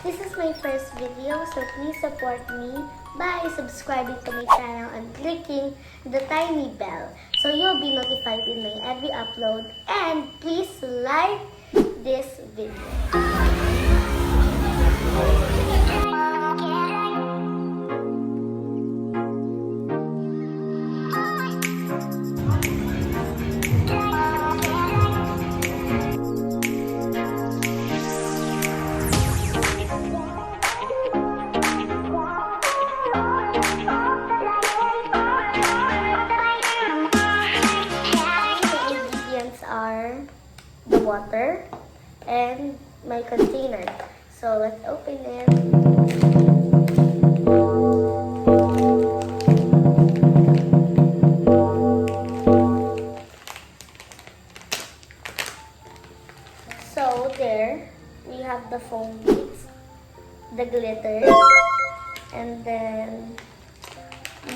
This is my first video, so please support me by subscribing to my channel and clicking the tiny bell so you'll be notified in my every upload. And please like this video. Are the water and my container. So let's open it. So there we have the foam beads, the glitter, and then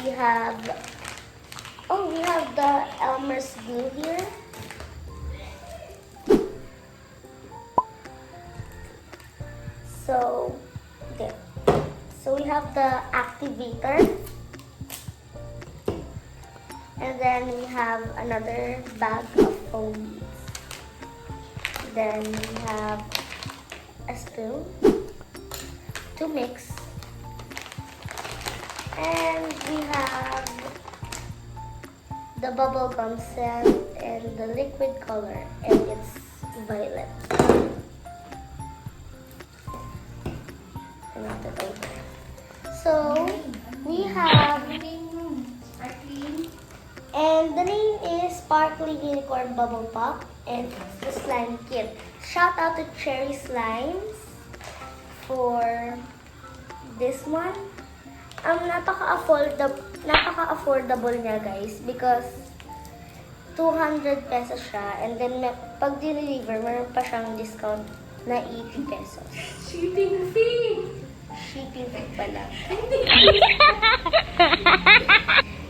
we have the Elmer's glue here. So, there. So we have the activator. And then we have another bag of foam beads. Then we have a spoon to mix. And we have the bubble gum scent and the liquid color, and it's violet. So we have, and the name is Sparkly Unicorn Bubble Pop, and it's the slime kit. Shout out to Cherry Slimes for this one. Napaka-affordable niya, guys, because 200 pesos siya, and then pag deliver, meron pa siyang discount na 80 pesos. Shipping fee! Shipping fee pala.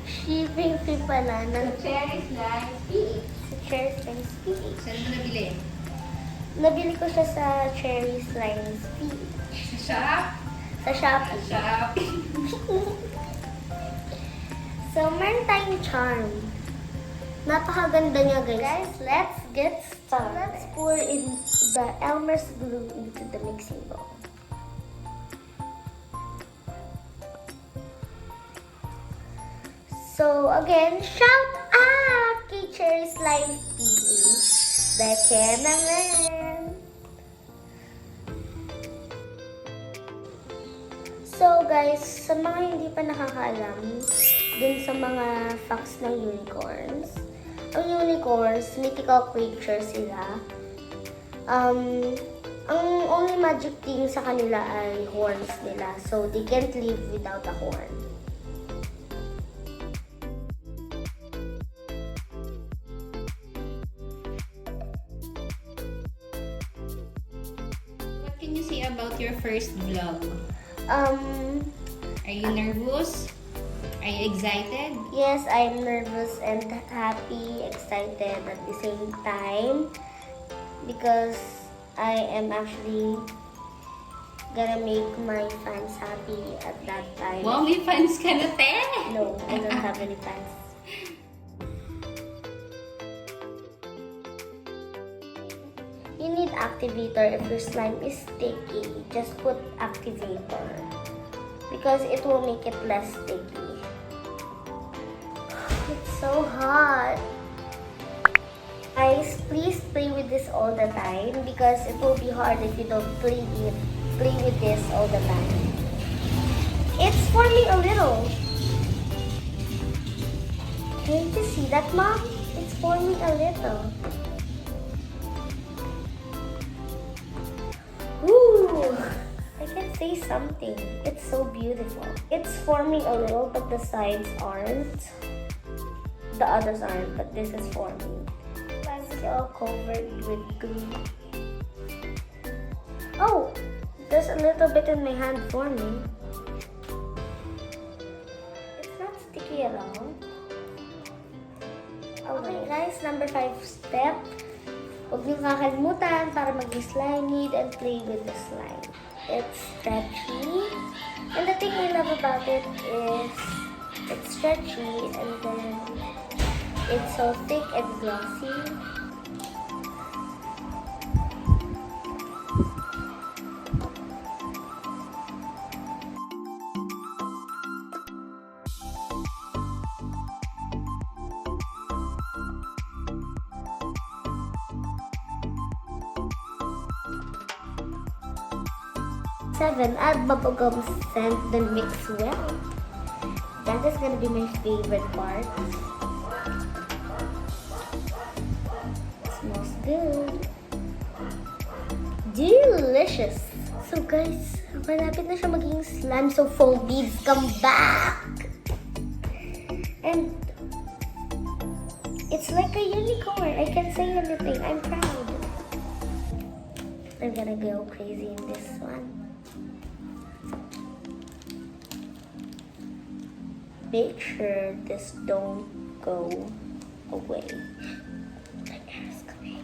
Shipping fee pala ng Cherry Slimes PH. Cherry Slimes PH. Saan mo nabili? Nabili ko siya sa Cherry Slimes PH. Sa shop? Sa Shopee. Shop. So, meron tayong charm. Napakaganda niya, guys. Guys, let's get started. Let's pour in the Elmer's glue into the mixing bowl. So, again, shout out kay Cherry Slime PH. Beke naman! So, guys, sa mga hindi pa nakakaalam dun sa mga facts ng unicorns, ang unicorns, mythical creatures sila. Ang only magic thing sa kanila ay horns nila. So, they can't live without a horn. What can you say about your first vlog? Are you nervous? Are you excited? Yes, I'm nervous and happy, excited at the same time because I am actually gonna make my fans happy at that time. Wow, may fans ka na, te! No, I don't have any fans. You need activator if your slime is sticky. Just put activator because it will make it less sticky. It's so hot. Guys, please play with this all the time because it will be hard if you don't play with this all the time. It's forming a little. Can you see that, Mom? It's forming a little. Ooh, I can say something. It's so beautiful. It's forming a little, but the sides aren't. The others aren't, but this is forming. It's all covered with glue. Oh, there's a little bit in my hand forming. It's not sticky at all. Okay, guys, number 5 step. Huwag niyong kakalimutan para mag-slime, knead and play with the slime. It's stretchy. And the thing I love about it is it's stretchy and then it's so thick and glossy. Seven, add bubblegum scent, then mix well. That is gonna be my favorite part. Smells good. Delicious. So guys, malapit na siya maging slime, so foam beads, come back! And it's like a unicorn. I can't say anything. I'm proud. I'm gonna go crazy in this one. Make sure this don't go away. The air is coming.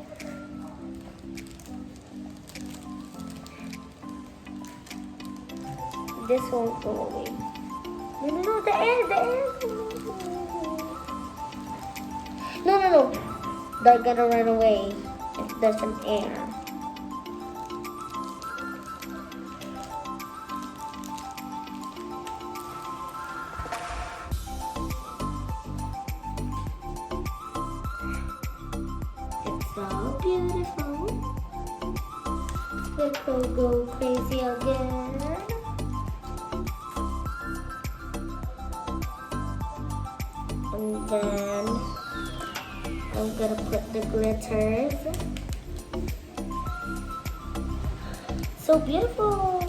This won't go away. No, the air. No. They're gonna run away if there's an air. So beautiful. It will go crazy again. And then I'm gonna put the glitters. So beautiful.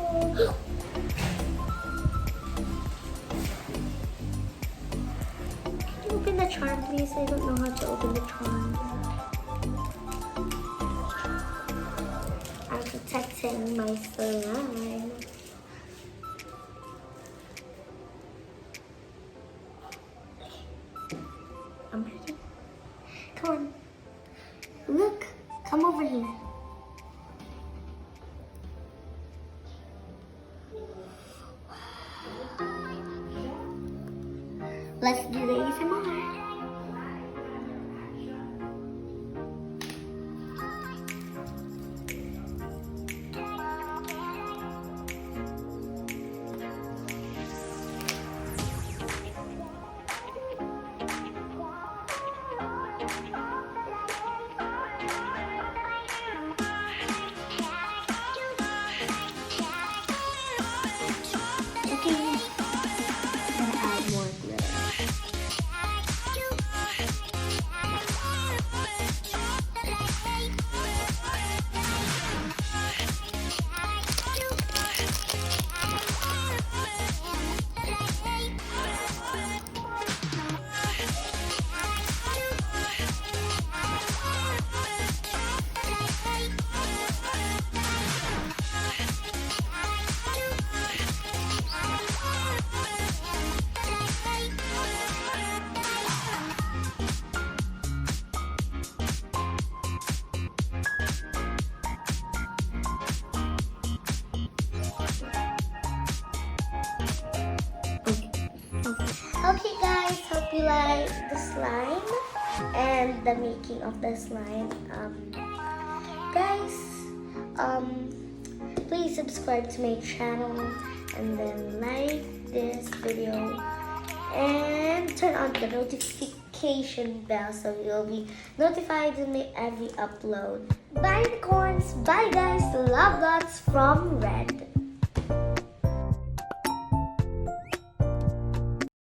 Can you open the charm, please? I don't know how to open the charm. Protecting my slime. I'm ready. Come on. Look. Come over here. Let's do the ASMR. Okay guys, hope you like the slime and the making of the slime. Guys, please subscribe to my channel and then like this video and turn on the notification bell so you'll be notified of my every upload. Bye unicorns, bye guys, love lots from Red.